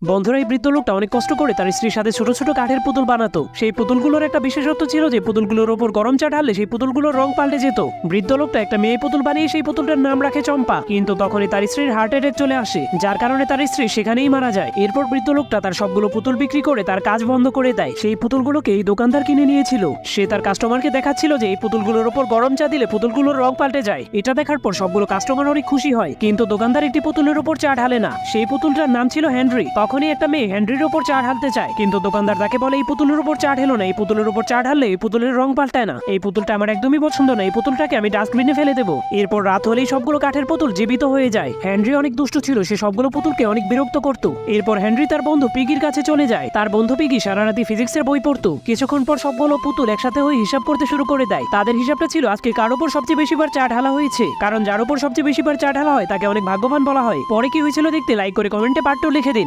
বন্ধুরা, এই বৃদ্ধ লোকটা অনেক কষ্ট করে তার স্ত্রীর সাথে ছোট ছোট কাঠের পুতুল বানাতো। সেই পুতুলগুলোর একটা বিশেষত্ব ছিল যে পুতুলগুলোর ওপর গরম চা ঢাললে সেই পুতুলগুলোর রং পাল্টে যেত। বৃদ্ধ লোকটা একটা মেয়ে পুতুল বানিয়ে সেই পুতুলটার নাম রাখে চম্পা, কিন্তু তখনই তার স্ত্রীর হার্ট অ্যাটাক চলে আসে, যার কারণে তার স্ত্রী সেখানেই মারা যায়। এরপর বৃদ্ধ লোকটা তার সবগুলো পুতুল বিক্রি করে তার কাজ বন্ধ করে দেয়। সেই পুতুলগুলোকে এই দোকানদার কিনে নিয়েছিল। সে তার কাস্টমারকে দেখাচ্ছিল যে এই পুতুলগুলোর ওপর গরম চা দিলে পুতুলগুলোর রং পাল্টে যায়। এটা দেখার পর সবগুলো কাস্টমার অনেক খুশি হয়, কিন্তু দোকানদার একটি পুতুলের ওপর চা ঢালে না। সেই পুতুলটার নাম ছিল হেনরি। তখনই একটা মেয়ে হেনরির ওপর চা ঢালতে চায়, কিন্তু দোকানদার তাকে বলে এই পুতুলের উপর চা ঢেলো না, এই পুতুলের উপর চা ঢাললে এই পুতুলের রং পাল্টায় না, এই পুতুলটা আমার একদমই পছন্দ না, এই পুতুলটাকে আমি ডাস্টবিনে ফেলে দেবো। এরপর রাত হলেই সবগুলো কাঠের পুতুল জীবিত হয়ে যায়। হেনরি অনেক দুষ্ট ছিল, সে সবগুলো পুতুলকে অনেক বিরক্ত করত। এরপর হেনরি তার বন্ধু পিগির কাছে চলে যায়। তার বন্ধু পিগি সারা রাতি ফিজিক্সের বই পড়তো। কিছুক্ষণ পর সবগুলো পুতুল একসাথে হয়ে হিসাব করতে শুরু করে দেয়। তাদের হিসাবটা ছিল আজকে কার উপর সবচেয়ে বেশিবার চা ঢালা হয়েছে, কারণ যার উপর সবচেয়ে বেশিবার চা ঢালা হয় তাকে অনেক ভাগ্যবান বলা হয়। পরে কি হয়েছিল দেখতে লাইক করে কমেন্টে পার্ট 2 লিখে দিন।